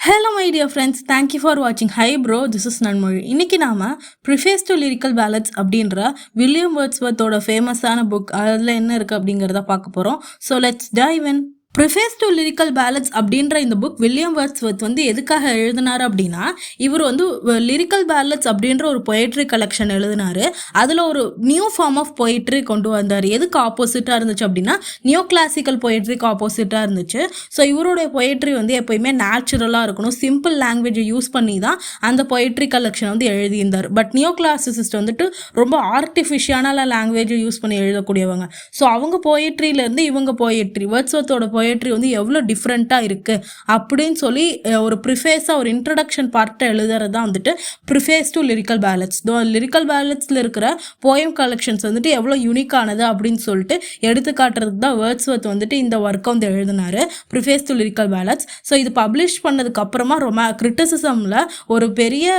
Hello my dear friends, thank you for watching. Hi bro, this is Nanmozhi. இன்னைக்கு நாம Preface to Lyrical Ballads அப்படின்ற William வேர்ட்ஸ்வர்த்தோட ஃபேமஸான book அதில் என்ன இருக்குது அப்படிங்கிறத பார்க்க போகிறோம். So let's dive in. Preface to Lyrical pallets அப்படின்ற இந்த புக் வில்லியம் வேர்ட்ஸ்வர்த் எதுக்காக எழுதினார் அப்படின்னா, இவர் லிரிக்கல் பேலட்ஸ் அப்படின்ற ஒரு பொயட்ரி கலெக்ஷன் எழுதினார். அதில் ஒரு நியூ ஃபார்ம் ஆஃப் பொயட்ரி கொண்டு வந்தார். எதுக்கு ஆப்போசிட்டாக இருந்துச்சு அப்படின்னா, நியூ கிளாசிக்கல் பொயட்ரிக்கு ஆப்போசிட்டாக இருந்துச்சு. ஸோ இவருடைய பொயட்ரி எப்போயுமே நேச்சுரலாக இருக்கணும், சிம்பிள் லாங்குவேஜை யூஸ் பண்ணி தான் அந்த பொயட்ரி கலெக்ஷன் எழுதியிருந்தார். பட் நியூ கிளாசிசிஸ்ட் ரொம்ப ஆர்டிஃபிஷியலான லாங்குவேஜை யூஸ் பண்ணி எழுதக்கூடியவங்க. ஸோ அவங்க பொயட்ரியிலேருந்து இவங்க பொயட்ரி வேர்ட்ஸ்வர்த்தோட பொயட்ரி எவ்வளோ டிஃப்ரெண்ட்டாக இருக்குது அப்படின்னு சொல்லி ஒரு ப்ரிஃபேஸாக ஒரு இன்ட்ரடக்ஷன் பார்ட்டை எழுதுறது தான் preface to Lyrical Ballads. Lyrical பேலட்ஸில் இருக்கிற போயம் கலெக்ஷன்ஸ் எவ்வளோ யூனிக்கானது அப்படின்னு சொல்லிட்டு எடுத்து காட்டுறதுக்கு தான் வேர்ட்ஸ்வர்த் இந்த ஒர்க்கை எழுதினார், preface to Lyrical pallets. So இது பப்ளிஷ் பண்ணதுக்கு அப்புறமா கிரிட்டிசிசமில் ஒரு பெரிய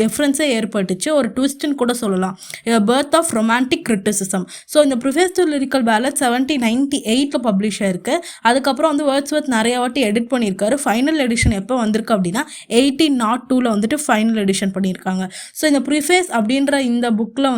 டிஃப்ரென்ஸே ஏற்பட்டுச்சு, ஒரு ட்விஸ்ட்னு கூட சொல்லலாம், birth of romantic criticism. So இந்த preface to Lyrical Ballads 1798 publish ஆயிருக்கு. அதுக்கப்புறம் வேர்ட்ஸ்வர்த் நிறைய வாட்டி எடிட் பண்ணியிருக்காரு. ஃபைனல் எடிஷன் எப்போ வந்திருக்கு அப்படின்னா 1802 ஃபைனல் எடிஷன் பண்ணியிருக்காங்க. ஸோ இந்த ப்ரிஃபேஸ் அப்படின்ற இந்த புக்கில்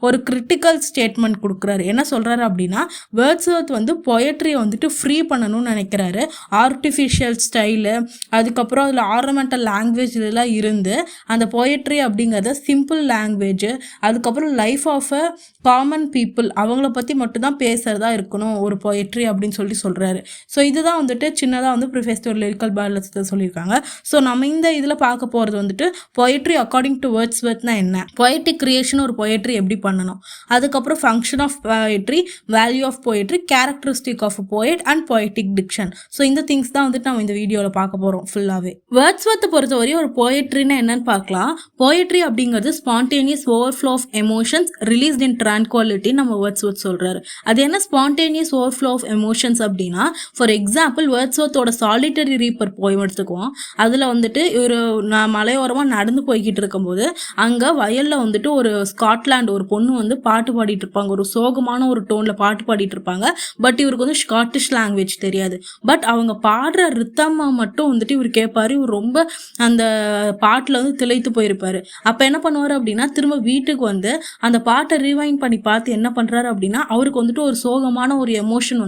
ஒரு கிரிட்டிக்கல் ஸ்டேட்மெண்ட் கொடுக்குறாரு. என்ன சொல்கிறாரு அப்படின்னா, வேர்ட்ஸ்வர்த் பொயட்ரியை ஃப்ரீ பண்ணணும்னு நினைக்கிறாரு. ஆர்டிஃபிஷியல் ஸ்டைலு, அதுக்கப்புறம் அதில் ஆர்னமெண்டல் லாங்குவேஜ்லாம் இருந்து அந்த பொயட்ரி அப்படிங்கிறத சிம்பிள் லாங்குவேஜ், அதுக்கப்புறம் life of a common people அவங்கள பற்றி மட்டும்தான் பேசுகிறதா இருக்கணும் ஒரு பொயட்ரி அப்படின்னு சொல்கிறாரு. ஸோ இதுதான் சின்னதாக ப்ரிஃபேஸ் டு லிரிக்கல் பேலட்ஸில் சொல்லியிருக்காங்க. ஸோ நம்ம இந்த இதில் பார்க்க போகிறது பொயட்ரி அக்கார்டிங் டு வேர்ட்ஸ்வர்த்னா என்ன, பொயட்ரிக் கிரியேஷன் ஒரு பொயட்ரி எப்படி பண்ணணும், அதுக்கப்புறம் function of poetry, value of poetry, characteristic of poet and poetic diction. So இந்த திங்ஸ் தான் நம்ம இந்த வீடியோவில் பார்க்க போகிறோம் ஃபுல்லாகவே. வேர்ட்ஸ்வர்த்தை பொறுத்தவரை ஒரு பொயட்ரின்னா என்னன்னு பார்க்கலாம். பொயட்ரி அப்படிங்கிறது spontaneous overflow of emotions released in tranquillity நம்ம வேர்ட்ஸ்வர்த் சொல்கிறாரு. அது என்ன ஸ்பான்டேனியஸ் ஓவர்ஃப்ளோ ஆஃப் எமோஷன்ஸ் அப்படின்னா, ஃபார் எக்ஸாம்பிள் வேர்ட்ஸ்வர்த்தோட சாலிட்டரி ரீப்பர் போயம் எடுத்துக்குவோம். அதில் ஒரு மலையோரமாக நடந்து போய்கிட்டு இருக்கும்போது அங்கே வயலில் ஒரு ஸ்காட்லாண்டு ஒரு பொண்ணு பாட்டு பாடிட்டு இருப்பாங்க, ஒரு சோகமான ஒரு டோனில் பாட்டு பாடிட்டு இருப்பாங்க. பட் இவருக்கு ஸ்காட்டிஷ் லாங்குவேஜ் தெரியாது. பட் அவங்க பாடுற ரித்தமாக மட்டும் இவர் கேட்பாரு. இவர் ரொம்ப அந்த பாட்டில் திளைத்து போயிருப்பாரு. அப்போ என்ன பண்ணுவார் அப்படின்னா, திரும்ப வீட்டுக்கு அந்த பாட்டை ரிவைண்ட் பண்ணி பார்த்து என்ன பண்ணுறாரு அப்படின்னா, அவருக்கு ஒரு சோகமான ஒரு எமோஷன்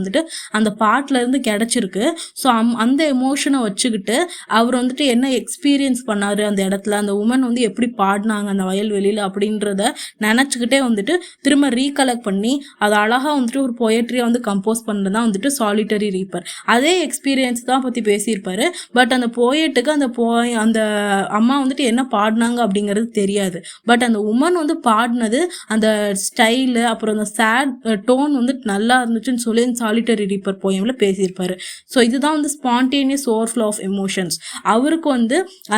அந்த பாட்டில் இருந்து கிடைச்சிருக்கு. ஸோ அந்த எமோஷனை வச்சுக்கிட்டு அவர் என்ன எக்ஸ்பீரியன்ஸ் பண்ணார் அந்த இடத்துல, அந்த உமன் எப்படி பாடினாங்க அந்த வயல்வெளியில் அப்படின்றத நினச்சிக்கிட்டே திரும்ப ரீகலெக்ட் பண்ணி அதை அழகாக ஒரு பொயட்ரியை கம்போஸ் பண்ணுறது தான் சாலிட்டரி ரீப்பர். அதே எக்ஸ்பீரியன்ஸ் தான் பற்றி பேசியிருப்பார். பட் அந்த போயட்டுக்கு அந்த அம்மா என்ன பாடினாங்க அப்படிங்கிறது தெரியாது. பட் அந்த உமன் பாடினது அந்த ஸ்டைலு, அப்புறம் அந்த சேட் டோன் நல்லா இருந்துச்சுன்னு சொல்லி சாலிட்டரி ரீப்பர் போயமில் பேசியிருப்பாரு. ஸோ இதுதான் ஸ்பான்டேனியஸ் ஓவர்ஃப்ளோ ஆஃப் எமோஷன்ஸ். அவருக்கு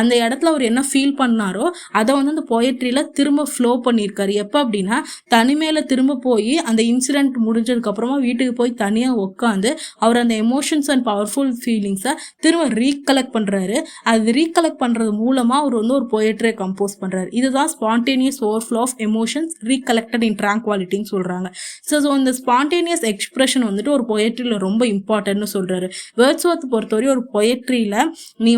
அந்த இடத்துல அவர் என்ன ஃபீல் பண்ணாரோ அதை அந்த பொயட்ரியில் திரும்ப ஃப்ளோ பண்ணியிருக்காரு. எப்போ அப்படின்னா, தனிமையில் திரும்ப போய் அந்த இன்சிடென்ட் முடிஞ்சதுக்கப்புறமா வீட்டுக்கு போய் தனியாக உட்காந்து அவர் அந்த எமோஷன்ஸ் அண்ட் பவர்ஃபுல் ஃபீலிங்ஸை திரும்ப ரீகலெக்ட் பண்ணுறாரு. அது ரீகலெக்ட் பண்ணுறது மூலமாக அவர் ஒரு பொயட்ரியை கம்போஸ் பண்ணுறாரு. இதுதான் spontaneous overflow of emotions recollected in ட்ராங்குவாலிட்டின்னு சொல்கிறாங்க. ஸோ இந்த ஸ்பான்டேனியஸ் எக்ஸ்பிரஷன் ஒரு பொயட்ரியில் ரொம்ப இம்பார்ட்டன்ட்னு சொல்கிறாரு. வேர்ட்ஸ்வர்த் பொறுத்தவரை ஒரு பொயட்ரியில் நீ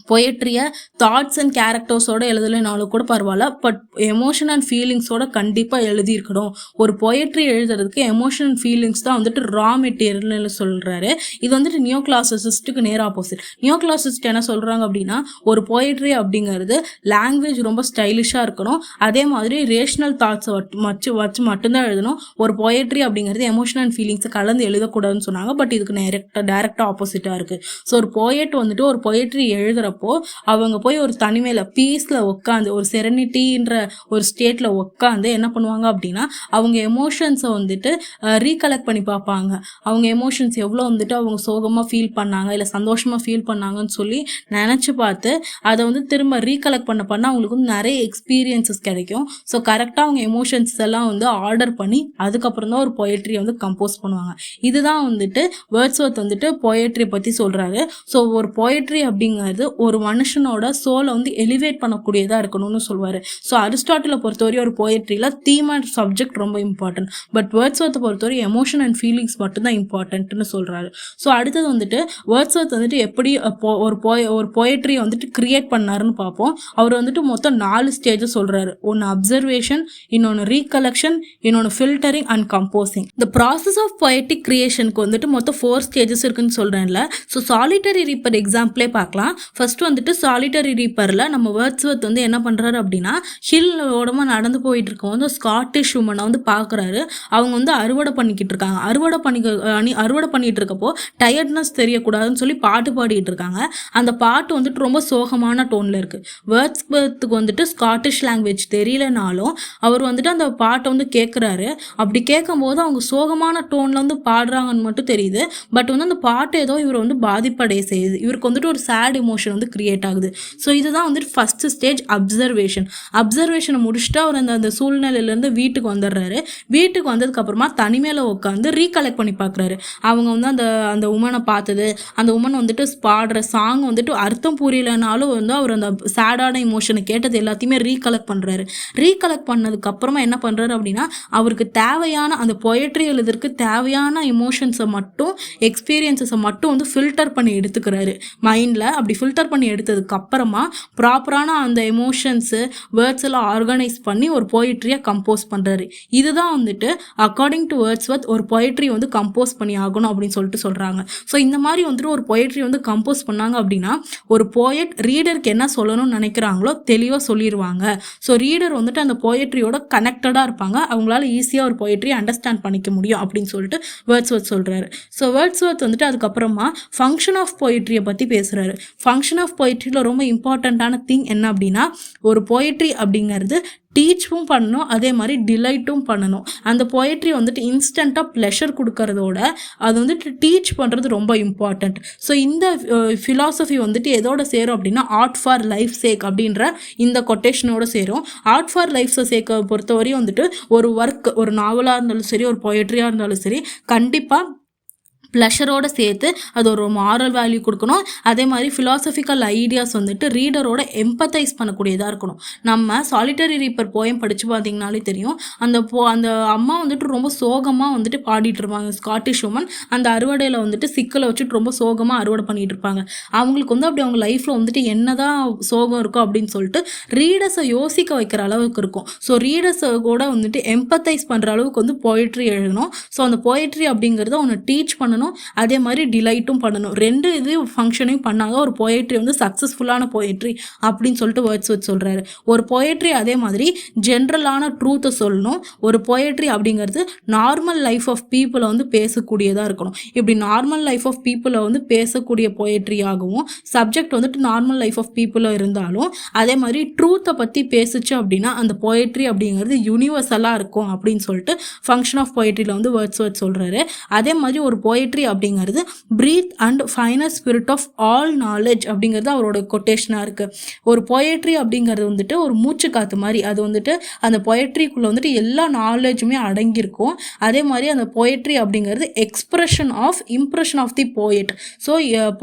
பொயட்ரியை தாட்ஸ் அண்ட் கேரக்டர்ஸோட எழுதலைனாலும் கூட பரவாயில்ல, பட் எமோஷன் அண்ட் ஃபீலிங்ஸோட கண்டிப்பாக எழுதியிருக்கணும். ஒரு பொயட்ரி எழுதுறதுக்கு எமோஷன் அண்ட் ஃபீலிங்ஸ் தான் ரா மெட்டீரியல்னு சொல்கிறாரு. இது நியோ கிளாசிசிஸ்ட்டுக்கு நேர் ஆப்போசிட். நியோ கிளாசிஸ்ட் என்ன சொல்கிறாங்க அப்படின்னா, ஒரு பொயட்ரி அப்படிங்கிறது லாங்குவேஜ் ரொம்ப ஸ்டைலிஷாக இருக்கணும், அதே மாதிரி ரேஷ்னல் தாட்ஸை வச்சு மட்டும்தான் எழுதணும். ஒரு பொயட்ரி அப்படிங்கிறது எமோஷன் அண்ட் ஃபீலிங்ஸை கலந்து எழுதக்கூடாதுன்னு சொன்னாங்க. பட் இதுக்கு டைரக்டாக ஆப்போசிட்டாக இருக்குது. ஸோ ஒரு போயட் ஒரு பொயட்ரி எழுதுகிற அவங்க போய் ஒரு தனிமையில பீஸ்ல உட்காந்து ஒரு செரனிட்டின்ற ஒரு ஸ்டேட்ல உட்காந்து என்ன பண்ணுவாங்க அப்படின்னா, அவங்க எமோஷன்ஸை ரீகலெக்ட் பண்ணி பார்ப்பாங்க. அவங்க எமோஷன்ஸ் எவ்வளோ அவங்க சோகமா ஃபீல் பண்ணாங்க இல்லை சந்தோஷமா ஃபீல் பண்ணாங்கன்னு சொல்லி நினைச்சு பார்த்து அதை திரும்ப ரீகலெக்ட் பண்ண அவங்களுக்கு நிறைய எக்ஸ்பீரியன்சஸ் கிடைக்கும். ஸோ கரெக்டாக அவங்க எமோஷன்ஸ் எல்லாம் ஆர்டர் பண்ணி அதுக்கப்புறம் தான் ஒரு பொயட்ரியை கம்போஸ் பண்ணுவாங்க. இதுதான் வேர்ட்ஸ்வர்த் பொயட்ரி பத்தி சொல்றாரு. ஸோ ஒரு பொயட்ரி அப்படிங்கிறது ஒரு மனுஷனோட சோலை வந்து எலிவேட் பண்ணக்கூடியதாக இருக்கணும்னு சொல்லுவார். ஸோ அரிஸ்டாட்டிலை பொறுத்தவரை ஒரு போயட்ரியில் தீம் அண்ட் சப்ஜெக்ட் ரொம்ப இம்பார்ட்டன்ட். பட் வேர்ட்ஸ்வர்த்தை பொறுத்தவரை எமோஷன் அண்ட் ஃபீலிங்ஸ் மட்டும்தான் இம்பார்ட்டன்ட்னு சொல்கிறாரு. ஸோ அடுத்தது வந்துட்டு வேர்ட்ஸ்வர்த் வந்துட்டு எப்படி ஒரு போயட்ரியை வந்துட்டு கிரியேட் பண்ணாருன்னு பார்ப்போம். அவர் வந்துட்டு மொத்தம் 4 ஸ்டேஜஸ் சொல்கிறாரு. ஒன்று அப்சர்வேஷன், இன்னொன்று ரீகலெக்ஷன், இன்னொன்று ஃபில்டரிங் அண்ட் கம்போசிங். இந்த ப்ராசஸ் ஆஃப் பொயட்டிக் கிரியேஷனுக்கு வந்துட்டு மொத்தம் 4 ஸ்டேஜஸ் இருக்குன்னு சொல்கிறேன்ல. ஸோ சாலிட்டரி ரீப்பர் எக்ஸாம்பிளே பார்க்கலாம். ஃபர்ஸ்ட் வந்துட்டு சாலிட்டரி ரீப்பரில் நம்ம வேர்ட்ஸ்வர்த் வந்து என்ன பண்ணுறாரு அப்படின்னா, ஹில் ஓடமாக நடந்து போயிட்டு இருக்கோம் வந்து ஸ்காட்டிஷ் உமனை வந்து பார்க்குறாரு. அவங்க வந்து அறுவடை பண்ணிக்கிட்டு இருக்காங்க. அறுவடை பண்ணிட்டு இருக்கப்போ டயர்ட்னஸ் தெரியக்கூடாதுன்னு சொல்லி பாட்டு பாடிட்டு இருக்காங்க. அந்த பாட்டு வந்துட்டு ரொம்ப சோகமான டோனில் இருக்குது. வேர்ட்ஸ்வர்த்துக்கு வந்துட்டு ஸ்காட்டிஷ் லாங்குவேஜ் தெரியலனாலும் அவர் வந்துட்டு அந்த பாட்டை வந்து கேட்குறாரு. அப்படி கேட்கும்போது அவங்க சோகமான டோனில் வந்து பாடுறாங்கன்னு மட்டும் தெரியுது. பட் வந்து அந்த பாட்டு ஏதோ இவர் வந்து பாதிப்படைய செய்யுது. இவருக்கு வந்துட்டு ஒரு சேட் எமோஷன் வந்து கிரியேட் ஆகுது. ஸோ இதுதான் வந்துட்டு ஃபர்ஸ்ட் ஸ்டேஜ் அப்சர்வேஷனை முடிச்சுட்டு அவர் அந்த சூழ்நிலையிலேருந்து வீட்டுக்கு வந்துடுறாரு. வீட்டுக்கு வந்ததுக்கப்புறமா தனிமையில் உட்காந்து ரீகலெக்ட் பண்ணி பார்க்குறாரு. அவங்க வந்து அந்த உமனை பார்த்தது, அந்த உமன் வந்துட்டு பாடுற சாங் வந்துட்டு அர்த்தம் புரியலனாலும் வந்து அவர் அந்த சேடான எமோஷனை கேட்டது எல்லாத்தையுமே ரீகலெக்ட் பண்ணுறாரு. ரீகலெக்ட் பண்ணதுக்கப்புறமா என்ன பண்ணுறாரு அப்படின்னா, அவருக்கு தேவையான அந்த பொயட்ரி எழுதுறதுக்கு தேவையான எமோஷன்ஸை மட்டும் எக்ஸ்பீரியன்ஸஸை மட்டும் வந்து ஃபில்டர் பண்ணி எடுத்துக்கிறாரு மைண்டில். அப்படி ஃபில்டர் பண்ணி எடுத்ததுக்கு அப்புறமா ப்ராப்பரான அந்த எமோஷன்ஸு வேர்ட்ஸ் எல்லாம் ஆர்கனைஸ் பண்ணி ஒரு பொயட்ரியை கம்போஸ் பண்ணுறாரு. இதுதான் வந்துட்டு அக்கார்டிங் டு வேர்ட்ஸ்வர்த் ஒரு பொயட்ரி வந்து கம்போஸ் பண்ணி ஆகணும் அப்படின்னு சொல்கிறாங்க. ஸோ இந்த மாதிரி வந்துட்டு ஒரு பொயட்ரி வந்து கம்போஸ் பண்ணாங்க அப்படின்னா ஒரு போயட் ரீடருக்கு என்ன சொல்லணும்னு நினைக்கிறாங்களோ தெளிவாக சொல்லிடுவாங்க. ஸோ ரீடர் வந்துட்டு அந்த போயட்ரியோட கனெக்டடாக இருப்பாங்க. அவங்களால ஈஸியாக ஒரு பொயட்ரி அண்டர்ஸ்டாண்ட் பண்ணிக்க முடியும் அப்படின்னு சொல்லிட்டு வேர்ட்ஸ்வர்த் சொல்கிறாரு. ஸோ வேர்ட்ஸ்வர்த் வந்துட்டு அதுக்கப்புறமா ஃபங்க்ஷன் ஆஃப் பொயட்ரியை பற்றி பேசுகிறாரு. ஃபங்க்ஷன் ஆஃப் பொயட்ரியில் ரொம்ப இம்பார்ட்டண்ட்டான திங் என்ன அப்படின்னா, ஒரு பொயட்ரி அப்படிங்கிறது டீச்சும் பண்ணணும், அதே மாதிரி டிலைட்டும் பண்ணணும். அந்த பொயட்ரி வந்துட்டு இன்ஸ்டண்ட்டாக ப்ளஷர் கொடுக்கறதோட அது வந்துட்டு டீச் பண்ணுறது ரொம்ப இம்பார்ட்டண்ட். ஸோ இந்த ஃபிலாசபி வந்துட்டு எதோட சேரும் அப்படின்னா, ஆர்ட் ஃபார் லைஃப் சேக் அப்படின்ற இந்த கொட்டேஷனோட சேரும். ஆர்ட் ஃபார் லைஃப் சேக்கை பொறுத்தவரையும் வந்துட்டு ஒரு ஒர்க், ஒரு நாவலாக இருந்தாலும் சரி, ஒரு பொயட்ரியாக இருந்தாலும் சரி, கண்டிப்பாக ப்ளஷரோடு சேர்த்து அது ஒரு மாரல் வேல்யூ கொடுக்கணும். அதே மாதிரி ஃபிலாசபிக்கல் ஐடியாஸ் வந்துட்டு ரீடரோட எம்பத்தைஸ் பண்ணக்கூடியதாக இருக்கணும். நம்ம சாலிட்டரி ரீப்பர் போயம் படித்து பார்த்தீங்கனாலே தெரியும். அந்த அம்மா வந்துட்டு ரொம்ப சோகமாக வந்துட்டு பாடிட்டு இருப்பாங்க. ஸ்காட்டிஷ் உமன் அந்த அறுவடையில் வந்துட்டு சிக்கலை வச்சுட்டு ரொம்ப சோகமாக அறுவடை பண்ணிட்டு இருப்பாங்க. அவங்களுக்கு வந்து அப்படி அவங்க லைஃப்பில் வந்துட்டு என்னதான் சோகம் இருக்கும் அப்படின்னு சொல்லிட்டு ரீடர்ஸை யோசிக்க வைக்கிற அளவுக்கு இருக்கும். ஸோ ரீடர்ஸை கூட வந்துட்டு எம்பத்தைஸ் பண்ணுற அளவுக்கு வந்து போயட்ரி எழுதணும். ஸோ அந்த போயட்ரி அப்படிங்கிறத ஒன்று டீச் பண்ணணும், அதே மாதிரி டிலைட்டும் பண்ணணும். 2 இது ஃபங்க்ஷனையும் பண்ணாங்க ஒரு போயட்ரி வந்து சக்ஸஸ்ஃபுல்லான போயட்ரி அப்படின்னு சொல்லிட்டு வேர்ட்ஸ்வர்த் சொல்கிறாரு. ஒரு போயட்ரி அதே மாதிரி ஜென்ரலான ட்ரூத்தை சொல்லணும். ஒரு போயட்ரி அப்படிங்கிறது நார்மல் லைஃப் ஆஃப் பீப்புளை வந்து பேசக்கூடியதாக இருக்கணும். இப்படி நார்மல் லைஃப் ஆஃப் பீப்புளை வந்து பேசக்கூடிய போயட்ரியாகவும் சப்ஜெக்ட் வந்துட்டு நார்மல் லைஃப் ஆஃப் பீப்புளாக இருந்தாலும் அதே மாதிரி ட்ரூத்தை பற்றி பேசுச்சு அப்படின்னா அந்த போயட்ரி அப்படிங்கிறது யூனிவர்சலாக இருக்கும் அப்படின்னு சொல்லிட்டு ஃபங்க்ஷன் ஆஃப் போயட்ரியில் வந்து வேர்ட்ஸ்வர்த் சொல்கிறாரு. அதே மாதிரி ஒரு போயட்ரி அப்படிங்கிறது breath and finer spirit of all knowledge அப்படிங்கிறது அவரோட கொட்டேஷனாக இருக்குது. ஒரு பொயட்ரி அப்படிங்கிறது வந்துட்டு ஒரு மூச்சு காற்று மாதிரி. அது வந்துட்டு அந்த பொயட்ரிக்குள்ளே வந்துட்டு எல்லா நாலேஜுமே அடங்கியிருக்கும். அதே மாதிரி அந்த பொயட்ரி அப்படிங்கிறது impression of the poet. So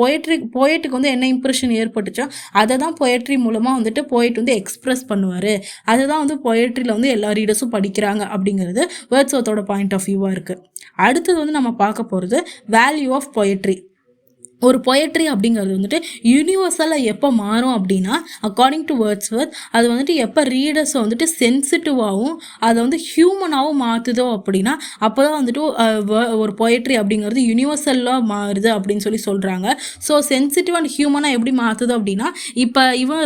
போயட்டுக்கு வந்து என்ன இம்ப்ரெஷன் ஏற்பட்டுச்சோ அதை தான் பொயட்ரி மூலமாக வந்துட்டு போயட் வந்து எக்ஸ்ப்ரெஸ் பண்ணுவார். அதை தான் வந்து பொயட்ரியில் வந்து எல்லா ரீடர்ஸும் படிக்கிறாங்க அப்படிங்கிறது வேர்ட்ஸ்வர்த்தோட பாயிண்ட் ஆஃப் வியூவாக இருக்குது. அடுத்தது வந்து நம்ம பார்க்க போகிறது வேல்யூ ஆஃப் பொயட்ரி. ஒரு பொயட்ரி அப்படிங்கிறது வந்துட்டு யூனிவர்சலாக எப்போ மாறும் அப்படின்னா, அக்கார்டிங் டு வேர்ட்ஸ்வர்த் அது வந்துட்டு எப்போ ரீடர்ஸை வந்துட்டு சென்சிட்டிவாகவும் அதை வந்து ஹியூமனாகவும் மாற்றுதோ அப்படின்னா அப்போ தான் வந்துட்டு ஒரு பொயட்ரி அப்படிங்கிறது யூனிவர்சலாக மாறுது அப்படின்னு சொல்கிறாங்க. ஸோ சென்சிட்டிவ் அண்ட் ஹியூமனாக எப்படி மாற்றுது அப்படின்னா, இப்போ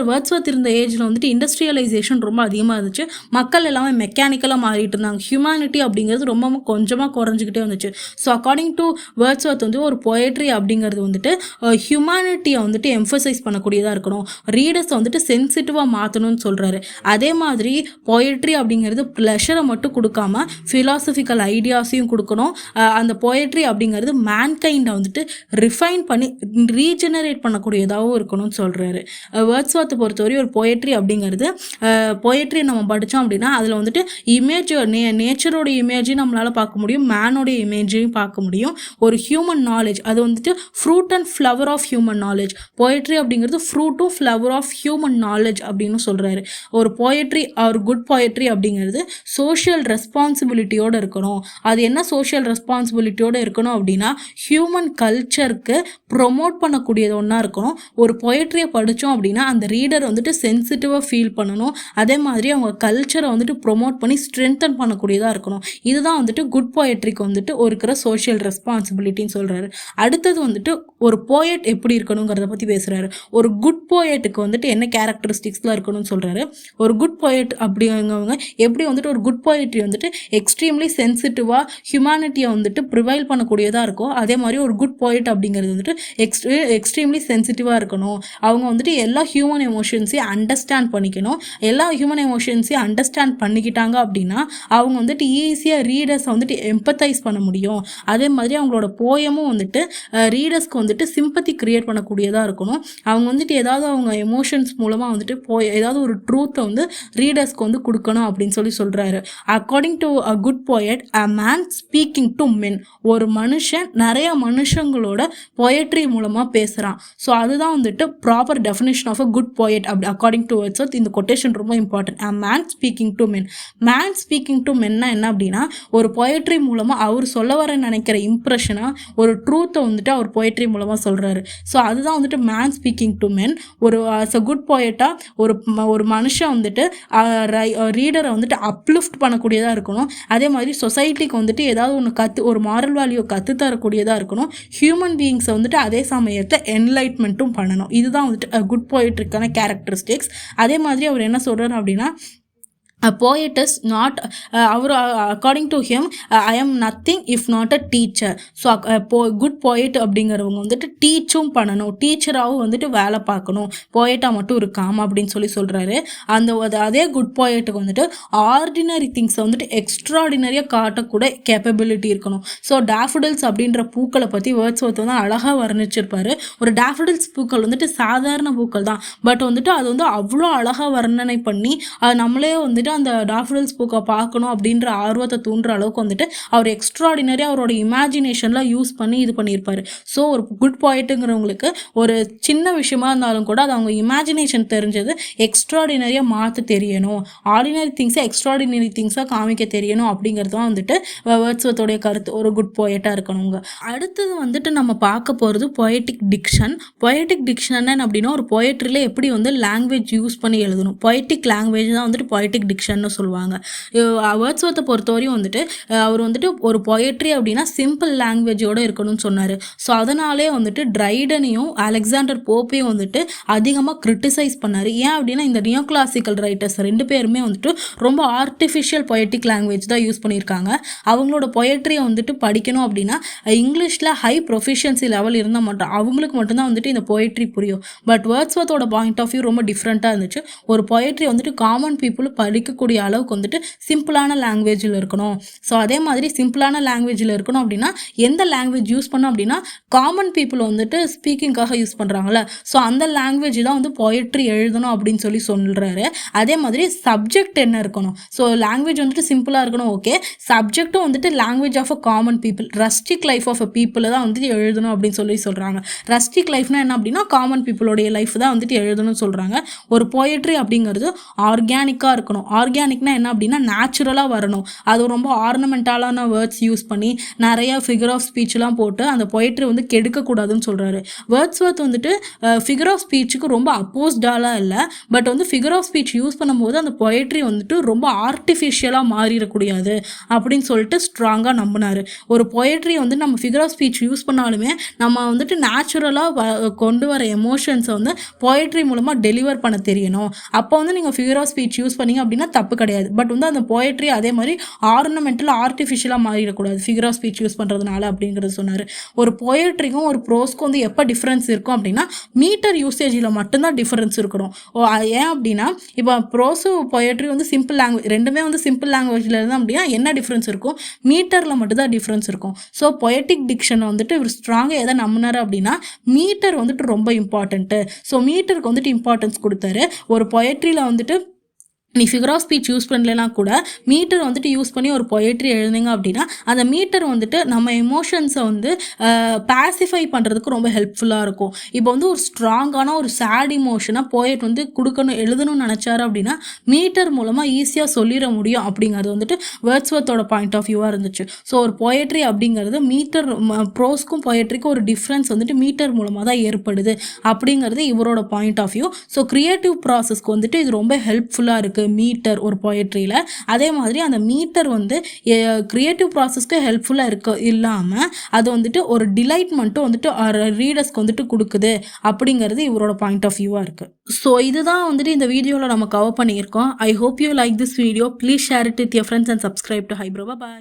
வேர்ட்ஸ்வர்த் இருந்த ஏஜில் வந்துட்டு இண்டஸ்ட்ரியலைசேஷன் ரொம்ப அதிகமாக இருந்துச்சு. மக்கள் எல்லாமே மெக்கானிக்கலாக மாறிட்டு இருந்தாங்க. ஹியூமனிட்டி அப்படிங்கிறது ரொம்ப கொஞ்சமாக குறைஞ்சிக்கிட்டே வந்துச்சு. ஸோ அக்கார்டிங் டு வேர்ட்ஸ்வர்த் வந்து ஒரு பொயட்ரி அப்படிங்கிறது வந்துட்டு ஹியூமனிட்டியை வந்துட்டு எம்ஃபசைஸ் பண்ணக்கூடியதாக இருக்கணும். ரீடர்ஸை வந்துட்டு சென்சிட்டிவாக மாற்றணும்னு சொல்கிறாரு. அதே மாதிரி போயட்ரி அப்படிங்கிறது ப்ளஷரை மட்டும் கொடுக்காம ஃபிலாசபிக்கல் ஐடியாஸையும் கொடுக்கணும். அந்த போயட்ரி அப்படிங்கிறது மேன்கைண்டை வந்துட்டு ரிஃபைன் பண்ணி ரீஜெனரேட் பண்ணக்கூடியதாகவும் இருக்கணும்னு சொல்கிறாரு. வேர்ட்ஸ்வர்த்தை பொறுத்தவரை ஒரு போயட்ரி அப்படிங்கிறது போயட்ரி நம்ம படித்தோம் அப்படின்னா அதில் வந்துட்டு இமேஜ் நேச்சரோட இமேஜையும் நம்மளால் பார்க்க முடியும், மேனோடைய இமேஜையும் பார்க்க முடியும். ஒரு ஹியூமன் நாலேஜ் அது வந்துட்டு fruit and flower of human knowledge. Poetry அப்படிங்கிறது ஃப்ரூட்டும் ஃப்ளவர் ஆஃப் ஹியூமன் நாலேஜ் அப்படின்னு சொல்கிறாரு. ஒரு போயட்ரி ஒரு குட் போயட்ரி அப்படிங்கிறது சோஷியல் ரெஸ்பான்சிபிலிட்டியோடு இருக்கணும். அது என்ன சோஷியல் ரெஸ்பான்சிபிலிட்டியோடு இருக்கணும் அப்படின்னா ஹியூமன் கல்ச்சருக்கு ப்ரொமோட் பண்ணக்கூடியது ஒன்றா இருக்கணும். ஒரு போயட்ரியை படித்தோம் அப்படின்னா அந்த ரீடர் வந்துட்டு சென்சிட்டிவாக ஃபீல் பண்ணணும். அதே மாதிரி அவங்க கல்ச்சரை வந்துட்டு ப்ரொமோட் பண்ணி ஸ்ட்ரென்தன் பண்ணக்கூடியதாக இருக்கணும். இதுதான் வந்துட்டு குட் போயட்ரிக்கு வந்துட்டு இருக்கிற சோஷியல் ரெஸ்பான்சிபிலிட்டின்னு சொல்கிறாரு. அடுத்தது வந்துட்டு ஒரு போயட் எப்படி இருக்கணுங்கிறத பற்றி பேசுகிறாரு. ஒரு குட் போயட்டுக்கு வந்துட்டு என்ன கேரக்டரிஸ்டிக்ஸ்லாம் இருக்கணும்னு சொல்கிறாரு. ஒரு குட் போயட் அப்படிங்கிறவங்க எப்படி வந்துட்டு ஒரு குட் போயட்ரி வந்துட்டு எக்ஸ்ட்ரீம்லி சென்சிட்டிவாக ஹியூமனிட்டியை வந்துட்டு ப்ரிவைல் பண்ணக்கூடியதாக இருக்கும். அதே மாதிரி ஒரு குட் போயட் அப்படிங்கிறது வந்துட்டு எக்ஸ்ட்ரீம்லி சென்சிட்டிவாக இருக்கணும். அவங்க வந்துட்டு எல்லா ஹியூமன் எமோஷன்ஸையும் அண்டர்ஸ்டாண்ட் பண்ணிக்கணும். எல்லா ஹியூமன் எமோஷன்ஸையும் அண்டர்ஸ்டாண்ட் பண்ணிக்கிட்டாங்க அப்படின்னா அவங்க வந்துட்டு ஈஸியாக ரீடர்ஸை வந்துட்டு எம்பத்தைஸ் பண்ண முடியும். அதே மாதிரி அவங்களோட போயமும் வந்துட்டு ரீடர்ஸ்க்கு வந்துட்டு சிம்பத்தி கிரியேட் பண்ணக்கூடியதாக இருக்கணும். அவங்க வந்துட்டு ஏதாவது அவங்க எமோஷன்ஸ் மூலமாக வந்துட்டு ஏதாவது ஒரு ட்ரூத்தை வந்து ரீடர்ஸ்க்கு வந்து கொடுக்கணும் அப்படின்னு சொல்கிறாரு. According to a good poet, a man speaking to மென். ஒரு மனுஷன் நிறைய மனுஷங்களோட போயட்ரி மூலமாக பேசுகிறான். ஸோ அதுதான் வந்துட்டு proper definition of a good poet அப்படி அக்கார்டிங் டு வேர்ட்ஸ். இந்த கொட்டேஷன் ரொம்ப important. A man speaking to men. Man speaking to மென்னா என்ன அப்படின்னா ஒரு போயட்ரி மூலமாக அவர் சொல்ல வர நினைக்கிற இம்ப்ரெஷனாக ஒரு ட்ரூத்தை வந்துட்டு அவர் போயட்ரி மூலமாக சொல்கிறாரு. ஸோ அதுதான் வந்துட்டு மேன் ஸ்பீக்கிங் டு மென். ஒரு அஸ் அ குட் போயட்டாக ஒரு மனுஷன் வந்துட்டு ரீடரை வந்துட்டு அப்லிஃப்ட் பண்ணக்கூடியதாக இருக்கணும். அதே மாதிரி சொசைட்டிக்கு வந்துட்டு ஏதாவது ஒன்று ஒரு மாரல் வேல்யூ கற்றுத்தரக்கூடியதாக இருக்கணும். ஹியூமன் பீயிங்ஸை வந்துட்டு அதே சமயத்தை என்லைட்மெண்ட்டும் பண்ணணும். இதுதான் வந்துட்டு குட் போயட்ரிக்கான கேரக்டரிஸ்டிக்ஸ். அதே மாதிரி அவர் என்ன சொல்கிறார் அப்படின்னா a poet is not according to him I am nothing if not a teacher. So good poet அப்படிங்கிறவங்க வந்துட்டு டீச்சும் பண்ணணும். டீச்சராகவும் வந்துட்டு வேலை பார்க்கணும். போயட்டாக மட்டும் இருக்காமல் அப்படின்னு சொல்கிறாரு. அதே குட் போயட்டுக்கு வந்துட்டு ஆர்டினரி திங்ஸை வந்துட்டு எக்ஸ்ட்ராடினரியாக காட்டக்கூட கேப்பபிலிட்டி இருக்கணும். ஸோ டேஃபடில்ஸ் அப்படின்ற பூக்களை பற்றி வேர்ட்ஸ்வொர்த் வந்து அழகாக வர்ணிச்சிருப்பாரு. ஒரு டேஃபடில்ஸ் பூக்கள் வந்துட்டு சாதாரண பூக்கள் தான், பட் வந்துட்டு அது வந்து அவ்வளோ அழகாக வர்ணனை பண்ணி நம்மளே வந்துட்டு அந்த டாஃபடில்ஸ் பூக்கை பார்க்கணும் அப்படின்ற ஆர்வத்தை தூண்டுற அளவுக்கு வந்துட்டு அவர் எக்ஸ்ட்ராடினரியாக அவரோட இமேஜினேஷன்லாம் யூஸ் பண்ணி இது பண்ணியிருப்பார். ஸோ ஒரு குட் போயட்டுங்கிறவங்களுக்கு ஒரு சின்ன விஷயமா இருந்தாலும் கூட அது அவங்க இமேஜினேஷன் தெரிஞ்சது எக்ஸ்ட்ராடினரியாக மாற்ற தெரியணும். ஆர்டினரி திங்ஸை எக்ஸ்ட்ராடினரி திங்ஸாக காமிக்க தெரியணும் அப்படிங்கிறது தான் வந்துட்டு வேர்ட்ஸ்வர்த்தோடைய கருத்து. ஒரு குட் போயட்டாக இருக்கணுங்க. அடுத்தது வந்துட்டு நம்ம பார்க்க போகிறது பொயட்டிக் டிக்ஷன். பொயட்டிக் டிக்ஷன் அப்படின்னா ஒரு பொயட்ரியில் எப்படி வந்து லாங்குவேஜ் யூஸ் பண்ணி எழுதணும். பொயட்டிக் லாங்குவேஜ் தான் வந்துட்டு பொயட்டிக் டிக்ஷன் சொல்லுவாங்க. வேர்ட்ஸ்வொர்த்தை பொறுத்தவரையும் வந்துட்டு அவர் வந்துட்டு ஒரு பொயட்ரி அப்படின்னா சிம்பிள் லாங்குவேஜோடு இருக்கணும்னு சொன்னார். ஸோ அதனாலே வந்துட்டு ட்ரைடனையும் அலெக்சாண்டர் போப்பையும் வந்துட்டு அதிகமாக கிரிட்டிசைஸ் பண்ணார். ஏன் அப்படின்னா இந்த நியோ கிளாசிக்கல் ரைட்டர்ஸ் ரெண்டு பேருமே வந்துட்டு ரொம்ப ஆர்டிஃபிஷியல் பொயட்டிக் லாங்குவேஜ் தான் யூஸ் பண்ணியிருக்காங்க. அவங்களோட பொயட்ரியை வந்துட்டு படிக்கணும் அப்படின்னா இங்கிலீஷில் ஹை ப்ரொஃபிஷியன்சி லெவல் இருந்தால் மட்டும் அவங்களுக்கு மட்டும்தான் வந்துட்டு இந்த பொயட்ரி புரியும். பட் வேர்ட்ஸ்வொர்த்தோட பாயிண்ட் ஆஃப் வியூ ரொம்ப டிஃப்ரெண்ட்டாக இருந்துச்சு. ஒரு பொயட்ரி வந்துட்டு காமன் பீப்புள் படிக்கக்கூடிய அளவுக்கு வந்துட்டு சிம்பிளான லாங்குவேஜில் இருக்கணும். ஸோ அதே மாதிரி சிம்பிளான லாங்குவேஜில் இருக்கணும் அப்படின்னா எந்த லாங்குவேஜ் யூஸ் பண்ணோம் அப்படின்னா காமன் பீப்புள் வந்துட்டு ஸ்பீக்கிங்காக யூஸ் பண்ணுறாங்கல்ல, ஸோ அந்த லாங்குவேஜ் தான் வந்து பொயட்ரி எழுதணும் அப்படின்னு சொல்கிறாரு. அதே மாதிரி சப்ஜெக்ட் என்ன இருக்கணும். ஸோ லாங்குவேஜ் வந்துட்டு சிம்பிளாக இருக்கணும், ஓகே. சப்ஜெக்டும் வந்துட்டு language of a common people, rustic life of a பீப்புளை தான் வந்துட்டு எழுதணும் அப்படின்னு சொல்கிறாங்க. ரஸ்டிக் லைஃப்னா என்ன அப்படின்னா காமன் பீப்புளோடைய லைஃப் தான் வந்துட்டு எழுதணும்னு சொல்கிறாங்க. ஒரு பொயட்ரி அப்படிங்கிறது ஆர்கானிக்காக இருக்கணும். ஆர்கானிக்னா என்ன அப்படின்னா நேச்சுரலாக வரணும். அது ரொம்ப ஆர்னமெண்டாலான வேர்ட்ஸ் யூஸ் பண்ணி நிறைய ஃபிகர் ஆஃப் ஸ்பீச்லாம் போட்டு அந்த பொயட்ரி வந்து கெடுக்கக்கூடாதுன்னு சொல்கிறாரு. வேர்ட்ஸ்வொர்த் வந்துட்டு ஃபிகர் ஆஃப் ஸ்பீச்சுக்கு ரொம்ப அப்போஸ்டாலாக இல்லை, பட் வந்து ஃபிகர் ஆஃப் ஸ்பீச் யூஸ் பண்ணும்போது அந்த பொயட்ரி வந்துட்டு ரொம்ப ஆர்டிஃபிஷியலாக மாறிடக்கூடாது அப்படின்னு சொல்லிட்டு ஸ்ட்ராங்காக நம்பினார். ஒரு பொயட்ரி வந்து நம்ம ஃபிகர் ஆஃப் ஸ்பீச் யூஸ் பண்ணாலுமே நம்ம வந்துட்டு நேச்சுரலாக கொண்டு வர எமோஷன்ஸை வந்து பொயட்ரி மூலமாக டெலிவர் பண்ண தெரியணும். அப்போ வந்து நீங்கள் ஃபிகர் ஆஃப் ஸ்பீச் யூஸ் பண்ணீங்க அப்படின்னா தப்பு கிடையாது. பட் வந்து அந்த போயட்ரி அதே மாதிரி ஆர்னமெண்டல் ஆர்டிஃபிஷியலாக மாறிடக்கூடாது ஃபிகர் ஆஃப் ஸ்பீச் யூஸ் பண்ணுறதுனால அப்படிங்கிறது சொன்னார். ஒரு போயட்ரிக்கும் ஒரு ப்ரோஸ்க்கும் வந்து எப்போ டிஃப்ரென்ஸ் இருக்கும் அப்படின்னா மீட்டர் யூசேஜில் மட்டும்தான் டிஃப்ரென்ஸ் இருக்கணும். ஏன் அப்படின்னா இப்போ ப்ரோஸு பொயட்ரி வந்து சிம்பிள் லாங்குவேஜ் ரெண்டுமே வந்து சிம்பிள் லாங்குவேஜில் இருந்தால் அப்படின்னா என்ன டிஃப்ரென்ஸ் இருக்கும், மீட்டரில் மட்டும்தான் டிஃப்ரென்ஸ் இருக்கும். ஸோ பொயட்டிக் டிக்ஷனை வந்துட்டு இவர் ஸ்ட்ராங்காக எதை நம்பினார் அப்படின்னா மீட்டர் வந்துட்டு ரொம்ப இம்பார்ட்டன்ட்டு. ஸோ மீட்டருக்கு வந்துட்டு இம்பார்ட்டன்ஸ் கொடுத்தாரு. ஒரு பொயட்ரியில் வந்துட்டு நீ ஃபிகர் ஆஃப் ஸ்பீச் யூஸ் பண்ணலைன்னா கூட மீட்டர் வந்துட்டு யூஸ் பண்ணி ஒரு பொயட்ரி எழுதுங்க அப்படின்னா அந்த மீட்டர் வந்துட்டு நம்ம எமோஷன்ஸை வந்து பேசிஃபை பண்ணுறதுக்கு ரொம்ப ஹெல்ப்ஃபுல்லாக இருக்கும். இப்போ வந்து ஒரு ஸ்ட்ராங்கான ஒரு சேட் இமோஷனாக போயட் வந்து கொடுக்கணும் எழுதணும்னு நினச்சாரு அப்படின்னா மீட்டர் மூலமாக ஈஸியாக சொல்லிட முடியும் அப்படிங்கிறது வந்துட்டு வேர்ட்ஸ்வர்த்தோட பாயிண்ட் ஆஃப் வியூவாக இருந்துச்சு. ஸோ ஒரு பொயட்ரி அப்படிங்கிறது மீட்டர் ப்ரோஸ்க்கும் பொயட்ரிக்கும் ஒரு டிஃப்ரென்ஸ் வந்துட்டு மீட்டர் மூலமாக தான் ஏற்படுது அப்படிங்கிறது இவரோட point of view. So creative ப்ராசஸ்க்கு வந்துட்டு இது ரொம்ப ஹெல்ப்ஃபுல்லாக இருக்குது மீட்டர் ஒரு பொயட்ரியில். அதே மாதிரி அந்த மீட்டர் வந்து கிரியேட்டிவ் ப்ராசஸ்க்கு ஹெல்ப்ஃபுல்லாக இல்லாமல் அது வந்துட்டு ஒரு டிலைட்மெண்ட்டும் வந்துட்டு ரீடர்ஸ்க்கு வந்துட்டு கொடுக்குது அப்படிங்கிறது இவரோட பாயிண்ட் ஆஃப் வியூவாக இருக்குது. ஸோ இதுதான் வந்துட்டு இந்த வீடியோவில் நம்ம கவர் பண்ணியிருக்கோம். I hope you like this video. Please share it with your friends and subscribe to ஹைப்ரோ. Bye.